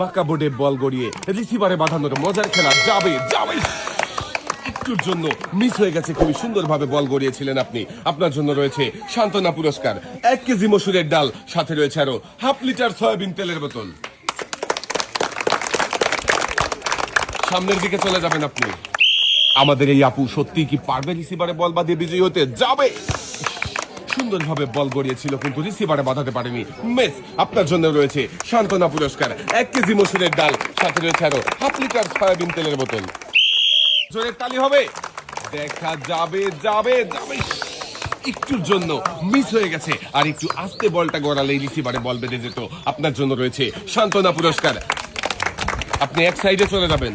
বাঁকা বোর্ডে বল গড়িয়ে রিসিভারে বাঁধানোর মজার খেলা যাবে যাবে একটুর জন্য মিস হয়ে গেছে। খুবই সুন্দরভাবে বল গড়িয়েছিলেন আপনি। আপনার জন্য রয়েছে সান্ত্বনা পুরস্কার, 1 কেজি মসুরের ডাল, সাথে রয়েছে আরো হাফ লিটার সয়াবিন তেলের বোতল। সামনের দিকে চলে যাবেন আপনি। আমাদের এই আপু সত্যি কি পারবে রিসিভারে বল বাঁধিয়ে বিজয়ী হতে? যাবে। সুন্দরভাবে বল গড়িয়েছিল কিন্তু রিসিভারে বাঁধাতে পারেনি, মিস। আপনার জন্য রয়েছে সান্ত্বনা পুরস্কার, 1 কেজি মসুরের ডাল, সাথে রয়েছে আরো হাফ লিটার সয়াবিন তেলের বোতল। জোরে তালি হবে। দেখা যাবে যাবে যাবে একটুর জন্য মিস হয়ে গেছে। আর একটু আস্তে বলটা গড়ালে রিসিভারে বল বেঁধে যেত। আপনার জন্য রয়েছে সান্ত্বনা পুরস্কার। আপনি এক সাইডে চলে যাবেন।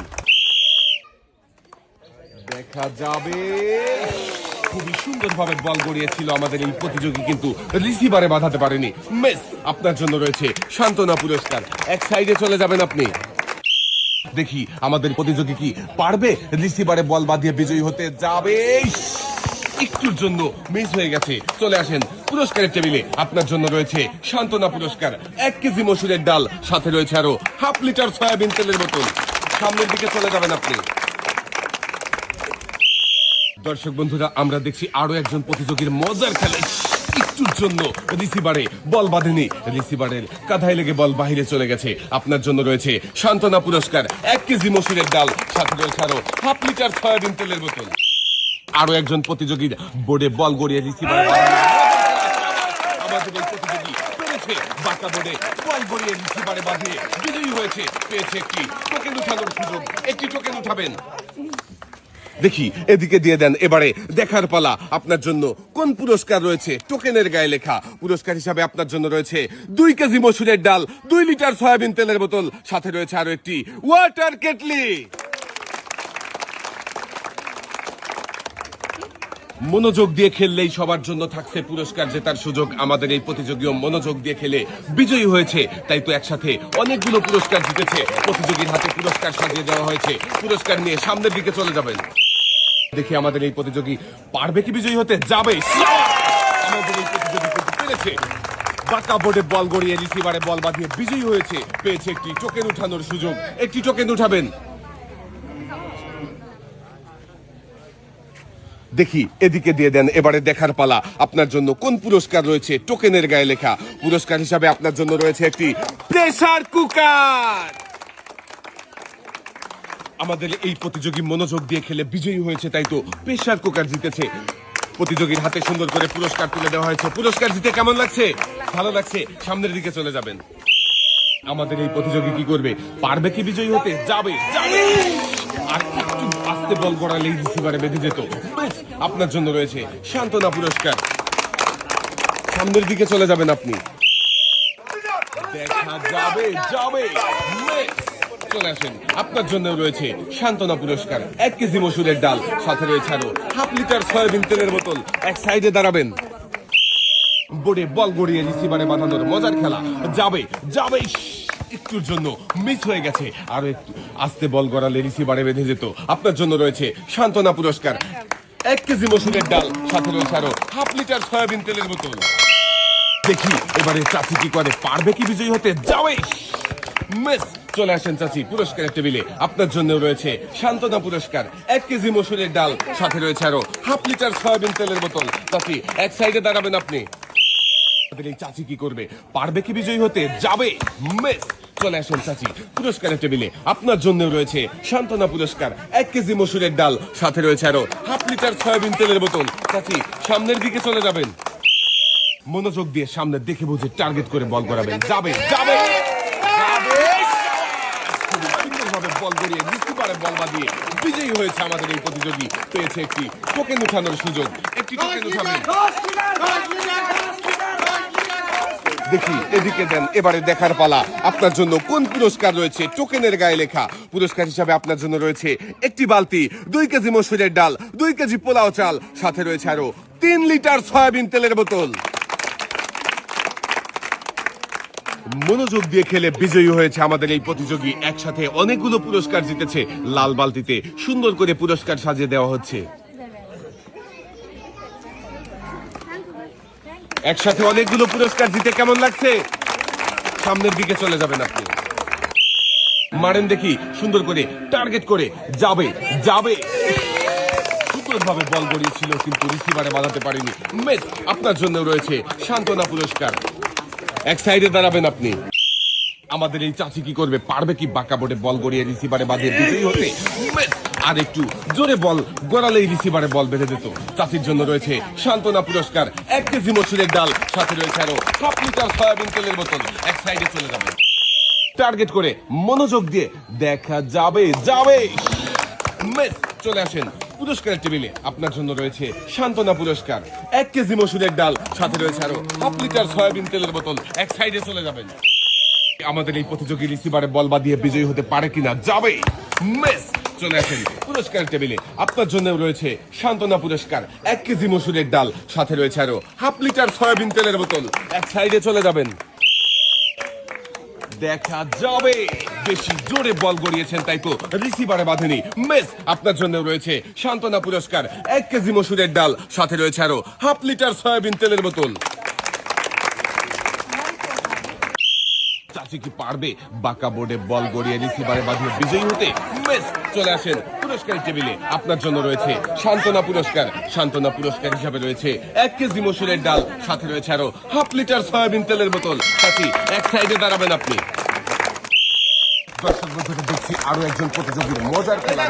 দেখা যাবে। খুবই সুন্দরভাবে বল গড়িয়েছিল আমাদের এই প্রতিযোগী কিন্তু রিসিভারে বাঁধাতে পারেনি, মিস। আপনার জন্য রয়েছে সান্ত্বনা পুরস্কার। এক সাইডে চলে যাবেন আপনি। দেখি আমাদের প্রতিযোগী কি পারবে রিসিভারে বল বাঁধিয়ে বিজয়ী হতে? যাবে। একটুর জন্য মিস হয়ে গেছে। চলে আসেন পুরস্কারের টেবিলে। আপনার জন্য রয়েছে সান্ত্বনা পুরস্কার, 1 কেজি মসুরের ডাল, সাথে রয়েছে আরো হাফ লিটার সয়াবিন তেলের বোতল। সামনের দিকে চলে যাবেন আপনি। দর্শক বন্ধুরা, আমরা দেখছি আরো একজন প্রতিযোগীর মজার খেলা। একটুর জন্য রিসিভারে বল বাঁধেনি, রিসিভারের কাঁধায় লেগে বল বাহিরে চলে গেছে। আপনার জন্য রয়েছে সান্ত্বনা পুরস্কার, 1 কেজি মসুরের ডাল, সাথে রয়েছে আরো হাফ লিটার সয়াবিন তেলের বোতল। আরো একজন প্রতিযোগীর বোর্ডে বল গড়িয়ে রিসিভারে আমাদের এই প্রতিযোগী পেরেছে বাঁকা বোর্ডে বল গড়িয়ে রিসিভারে বাঁধিয়ে বিজয়ী হয়েছে। পেয়েছে একটি টোকেন উঠানোর সুযোগ। একটি টোকেন উঠাবেন। দেখি এদিকে দিয়ে দেন। এবারে দেখার পালা। আপনার জন্য কোন পুরস্কার রয়েছে টোকেনের গায়ে লেখা। পুরস্কার হিসাবে আপনার জন্য রয়েছে 2 কেজি মসুরের ডাল, 2 লিটার সয়াবিন তেলের বোতল, সাথে রয়েছে আরো একটি ওয়াটার কেটলি। মনোযোগ দিয়ে খেললেই সবার জন্য থাকছে পুরস্কার জেতার সুযোগ। আমাদের এই প্রতিযোগীও মনোযোগ দিয়ে খেলে বিজয়ী হয়েছে। তাই তো একসাথে অনেকগুলো পুরস্কার জিতেছে। প্রতিযোগীর হাতে পুরস্কার সাজিয়ে দেওয়া হয়েছে। পুরস্কার নিয়ে সামনের দিকে চলে যাবেন। দেখি আমাদের এই প্রতিযোগী পারবে কি বিজয়ী হতে? যাবে। আমাদের এই প্রতিযোগী কিন্তু পেরেছে বাঁকা বোর্ডে বল গড়িয়ে রিসিভারে বল বাঁধিয়ে বিজয়ী হয়েছে। পেয়েছে একটি টোকেন উঠানোর সুযোগ। একটি টোকেন উঠাবেন। দেখি এদিকে দিয়ে দেন। এবারে দেখার পালা। আপনার জন্য কোন পুরস্কার রয়েছে টোকেনের গায়ে লেখা। পুরস্কার হিসাবে আপনার জন্য রয়েছে একটি প্রেসার কুকার। আমাদের এই প্রতিযোগী মনোযোগ দিয়ে খেলে বিজয়ী হয়েছে। তাই তো প্রেসার কুকার জিতেছে। প্রতিযোগীর হাতে সুন্দর করে পুরস্কার তুলে দেওয়া হয়েছে। পুরস্কার জিতে কেমন লাগছে? ভালো লাগছে। সামনের দিকে চলে যাবেন। আমাদের এই প্রতিযোগী কি করবে? পারবে কি বিজয়ী হতে? যাবে যাবে আর একটু আস্তে বল গড়ালেই রিসিভারে বেঁধে যেত। আপনার জন্য রয়েছে সান্ত্বনা পুরস্কার। সামনের দিকে চলে যাবেন আপনি। দেখা যাবে যাবে চলে আসেন। আপনার জন্য রয়েছে সান্ত্বনা পুরস্কার, 1 কেজি মসুরের ডাল, সাথে রয়েছে আরো হাফ লিটার সয়াবিন তেলের বোতল। এক সাইডে দাঁড়াবেন। বোর্ডে বল গড়িয়ে রিসিভারে বাঁধানোর মজার খেলা যাবে যাবে একটুর জন্য মিস হয়ে গেছে। আরো একটু আস্তে বল গড়ালে রিসিভারে বেঁধে যেত। আপনার জন্য রয়েছে সান্ত্বনা পুরস্কার, 1 কেজি মসুরের ডাল, সাথে রয়েছে আরো হাফ লিটার সয়াবিন তেলের বোতল। দেখি এবারে চাচি কি করে? পারবে কি বিজয়ী হতে? যাবে মিস। চলে আসেন চাচি পুরস্কারের টেবিলে। আপনার জন্য রয়েছে সান্ত্বনা পুরস্কার, 1 কেজি মসুরের ডাল, সাথে রয়েছে আরো হাফ লিটার সয়াবিন তেলের বোতল। চাচি এক সাইডে দাঁড়াবেন আপনি। এই চাচি কি করবে? পারবে কি বিজয়ী হতে? যাবে মিস। চলে আসেন চাচি পুরস্কারের টেবিলে। আপনার জন্য রয়েছে সান্ত্বনা পুরস্কার, 1 কেজি মসুরের ডাল, সাথে রয়েছে আরো হাফ লিটার সয়াবিন তেলের বোতল। চাচি সামনের দিকে চলে যাবেন। মনোযোগ দিয়ে সামনে দেখে বুঝে টার্গেট করে বল করাবেন। যাবে যাবে সুন্দরভাবে বল গড়িয়ে রিসিভারে বল বাঁধিয়ে বিজয়ী হয়েছে আমাদের এই প্রতিযোগী। পেয়েছে একটি টোকেন উঠানোর সুযোগ। একটি টোকেন উঠাবেন। দেখি এদিকে দেন। এবারে দেখার পালা। আপনার জন্য কোন পুরস্কার রয়েছে টোকেনের গায়ে লেখা। পুরস্কার হিসাবে আপনার জন্য রয়েছে একটি বালতি, 2 কেজি মসুরের ডাল, 2 কেজি পোলাও চাল, সাথে রয়েছে আরো 3 লিটার সয়াবিন তেলের বোতল। মনোযোগ দিয়ে খেলে বিজয়ী হয়েছে আমাদের এই প্রতিযোগী। একসাথে অনেকগুলো পুরস্কার জিতেছে। লাল বালতিতে সুন্দর করে পুরস্কার সাজিয়ে দেওয়া হচ্ছে। একসাথে অনেকগুলো পুরস্কার জিতে কেমন লাগছে? সামনের দিকে চলে যাবেন আপনি। মারেন দেখি সুন্দর করে, টার্গেট করে, যাবে যাবে। সুন্দরভাবে বল গড়িয়েছিল কিন্তু রিসিভারে বাঁধাতে পারেনি। মিস। আপনার জন্য রয়েছে সান্ত্বনা পুরস্কার। এক সাইডে দাঁড়াবেন আপনি। আমাদের এই চাচি কি করবে, পারবে কি বাঁকা বোর্ডে বল গড়িয়ে রিসিভারে বাঁধিয়ে বিজয়ী হতে? মিস। আর একটু জোরে বল গড়ালেই রিসিভারে বল বেঁধে দিত। চাচির জন্য রয়েছে সান্ত্বনা পুরস্কার। 1 কেজি মসুরের ডাল, সাথে রয়েছে আরো 1/2 লিটার সয়াবিন তেলের বোতল। এক সাইডে চলে যাবে, টার্গেট করে মনোযোগ দিয়ে দেখা যাবে যাবে। মিস। চলে আসেন পুরস্কারের টেবিলে। আপনার জন্য রয়েছে সান্ত্বনা পুরস্কার। 1 কেজি মসুরের ডাল, সাথে রয়েছে আরো 1/2 লিটার সয়াবিন তেলের বোতল। এক সাইডে চলে যাবেন। আমাদের এই প্রতিযোগী রিসিভারে বল বাঁধিয়ে বিজয়ী হতে পারে কিনা? যাবে। মিস। চলে আসেন পুরস্কারের টেবিলে। আপনার জন্য রয়েছে সান্ত্বনা পুরস্কার। 1 কেজি মসুরের ডাল, সাথে রয়েছে আরো 1/2 লিটার সয়াবিন তেলের বোতল। এক সাইডে চলে যাবেন, দেখা যাবে। বেশি জোরে বল গড়িয়েছেন তাই তো রিসিভারে বাঁধেনি। মিস। আপনার জন্য রয়েছে সান্ত্বনা পুরস্কার। 1 কেজি মসুরের ডাল, সাথে রয়েছে আরো 1/2 লিটার সয়াবিন তেলের বোতল। চাচি কি পারবে বাঁকা বোর্ডে বল গড়িয়ে রিসিভারে বাঁধিয়ে বিজয়ী হতে? মিস। চলে আসেন পুরস্কারের টেবিলে। আপনার জন্য রয়েছে সান্ত্বনা পুরস্কার। সান্ত্বনা পুরস্কার হিসাবে রয়েছে 1 কেজি মসুরের ডাল, সাথে রয়েছে আরো 1/2 লিটার সয়াবিন তেলের বোতল। চাচি এক সাইডে দাঁড়াবেন আপনি। দর্শক বন্ধুরা, দেখছি আরো একজন প্রতিযোগীর মজার খেলা।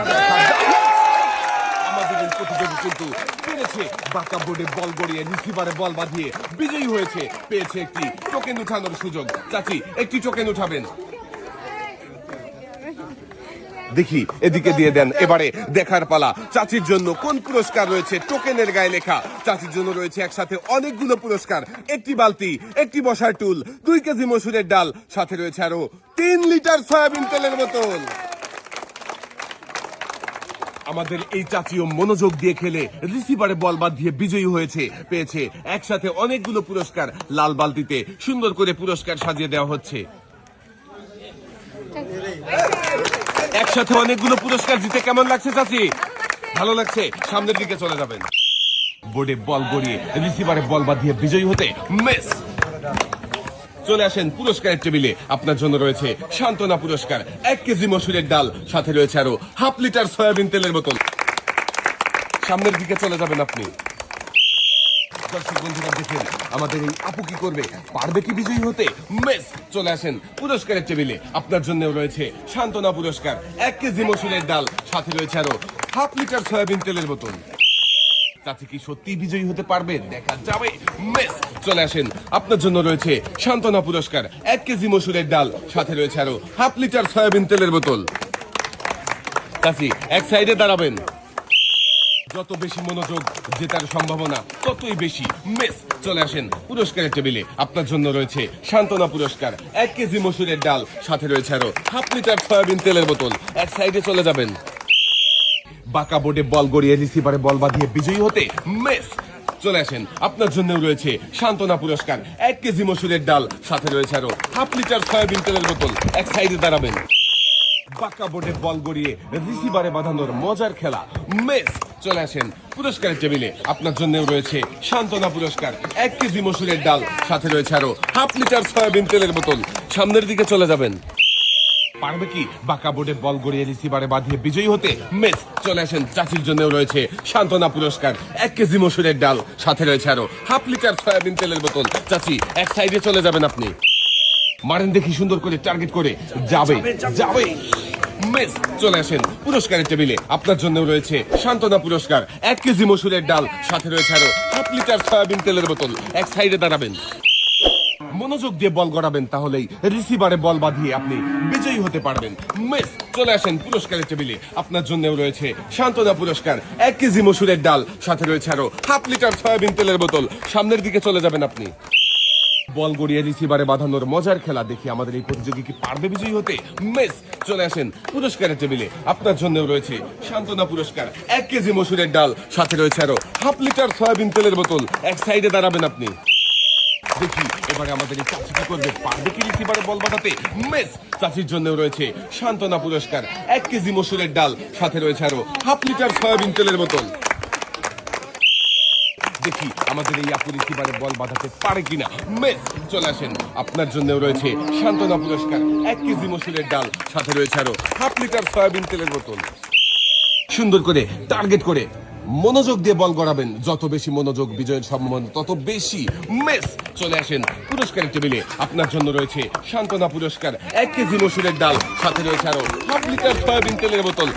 আমাদের এই প্রতিযোগী কিন্তু পেরেছে বাঁকা বোর্ডে বল গড়িয়ে রিসিভারে বল বাঁধিয়ে বিজয়ী হয়েছে। পেয়েছে একটি টোকেন উঠানোর সুযোগ। চাচি একটি টোকেন উঠাবেন। দেখি এদিকে দিয়ে দেন। এবারে দেখার পালা চাচির জন্য কোন পুরস্কার রয়েছে টোকেনের গায়ে লেখা। চাচির জন্য রয়েছে একসাথে অনেকগুলো পুরস্কার। একটি বালতি, একটি বসার টুল, 2 কেজি মসুরের ডাল, সাথে রয়েছে আরো 3 লিটার সয়াবিন তেলের বোতল। আমাদের এই চাচিও মনোযোগ দিয়ে খেলে রিসিভারে বল বাঁধিয়ে বিজয়ী হয়েছে। পেয়েছে একসাথে অনেকগুলো পুরস্কার। লাল বালতিতে সুন্দর করে পুরস্কার সাজিয়ে দেওয়া হচ্ছে। একসাথে অনেকগুলো পুরস্কার জিতে কেমন লাগছে চাচি? ভালো লাগছে। সামনের দিকে চলে যাবেন। বোর্ডে বল গড়িয়ে রিসিভারে বল বাঁধিয়ে বিজয়ী হতে মিস। চলে আসেন পুরস্কারের টেবিলে। আপনার জন্য রয়েছে সান্ত্বনা পুরস্কার। 1 কেজি মসুরের ডাল, সাথে রয়েছে আরো 1/2 লিটার সয়াবিন তেলের বোতল। সামনের দিকে চলে যাবেন আপনি। দর্শক বন্ধুরা, দেখেন আমাদের এই আপু কি করবে, পারবে কি বিজয়ী হতে? মিস। চলে আসেন পুরস্কারের টেবিলে। আপনার জন্য রয়েছে সান্ত্বনা পুরস্কার। 1 কেজি মসুরের ডাল, সাথে রয়েছে আরো 1/2 লিটার সয়াবিন তেলের বোতল। চাচি কি সত্যি বিজয়ী হতে পারবে? দেখা যাবে। মিস। চলে আসেন আপনার জন্য রয়েছে সান্ত্বনা পুরস্কার। 1 কেজি মসুরের ডাল, সাথে রয়েছে আরো 1/2 লিটার সয়াবিন তেলের বোতল। চাচি এক সাইডে দাঁড়াবেন। যত বেশি মনোযোগ, জেতার সম্ভাবনা ততই বেশি। মিস। চলে আসেন পুরস্কারের টেবিলে। আপনার জন্য রয়েছে সান্ত্বনা পুরস্কার। 1 কেজি মসুরের ডাল, সাথে রয়েছে আরো 1/2 লিটার সয়াবিন তেলের বোতল। এক সাইডে চলে যাবেন। বাঁকা বোর্ডে বল গড়িয়ে রিসিভারে বল বাঁধিয়ে বিজয়ী হতে মিস। চলে আসেন আপনার জন্য রয়েছে সান্ত্বনা পুরস্কার। 1 কেজি মসুরের ডাল, সাথে রয়েছে আরো 1/2 লিটার সয়াবিন তেলের বোতল। এক সাইডে দাঁড়াবেন। বাঁকা বোর্ডে বল গড়িয়ে রিসিভারে বাঁধানোর মজার খেলা মিস। চলে আসেন পুরস্কারের টেবিলে। আপনার জন্য রয়েছে সান্ত্বনা পুরস্কার। 1 কেজি মসুরের ডাল, সাথে রয়েছে আরো 1/2 লিটার সয়াবিন তেলের বোতল। সামনের দিকে চলে যাবেন। পারবে কি বাঁকা বোর্ডে বল গড়িয়ে রিসিভারে বাঁধিয়ে বিজয়ী হতে? মিস। চলে আসেন চাচির জন্য রয়েছে সান্ত্বনা পুরস্কার। 1 কেজি মসুরের ডাল, সাথে রয়েছে আরো 1/2 লিটার সয়াবিন তেলের বোতল। চাচি এক সাইডে চলে যাবেন আপনি। মারেন দেখি সুন্দর করে, টার্গেট করে, যাবে যাবে। মিস। চলে আসেন পুরস্কারের টেবিলে। আপনার জন্য রয়েছে সান্ত্বনা পুরস্কার। 1 কেজি মসুরের ডাল, সাথে রয়েছে আরো 1/2 লিটার সয়াবিন তেলের বোতল। এক সাইডে দাঁড়াবেন। মনোযোগ দিয়ে বল গড়াবেন, তাহলেই রিসিভারে বল বাঁধিয়ে আপনি বিজয়ী হতে পারবেন। মিস। চলে আসেন পুরস্কারের টেবিলে। আপনার জন্য রয়েছে সান্ত্বনা পুরস্কার। 1 কেজি মসুরের ডাল, সাথে রয়েছে আরো 1/2 লিটার সয়াবিন তেলের বোতল। সামনের দিকে চলে যাবেন আপনি। বল গড়িয়ে রিসিভারে বাঁধানোর মজার খেলা দেখি আমাদের এই প্রতিযোগী কি পারবে বিজয়ী হতে? মিস। চলে আসেন পুরস্কারের টেবিলে। আপনার জন্য রয়েছে সান্ত্বনা পুরস্কার। 1 কেজি মসুরের ডাল, সাথে রয়েছে আরো 1/2 লিটার সয়াবিন তেলের বোতল। এক সাইডে দাঁড়াবেন আপনি। দেখি এবারে আমাদের এই চাচি কি করবে, পারবে কি রিসিভারে বল বাঁধাতে? মিস। চাচির জন্য রয়েছে সান্ত্বনা পুরস্কার। 1 কেজি মসুরের ডাল, সাথে রয়েছে আরো 1/2 লিটার সয়াবিন তেলের বোতল। দেখি আমাদের এই অপরিচিবারে বল বাঁধাতে পারে কিনা। মিস, চলে আসেন, আপনার জন্য রয়েছে সান্ত্বনা পুরস্কার, 1 কেজি মসুরের ডাল, সাথে রয়েছে আরো 1/2 লিটার সয়াবিন তেলের বোতল। সুন্দর করে টার্গেট করে মনোযোগ দিয়ে বল গড়াবেন, যত বেশি মনোযোগ বিজয়ের সম্ভাবনা তত বেশি। মিস, চলে আসেন, পুরস্কারের টেবিলে আপনার জন্য রয়েছে সান্ত্বনা পুরস্কার, 1 কেজি মসুরের ডাল, সাথে রয়েছে আরো 1/2 লিটার সয়াবিন তেলের বোতল।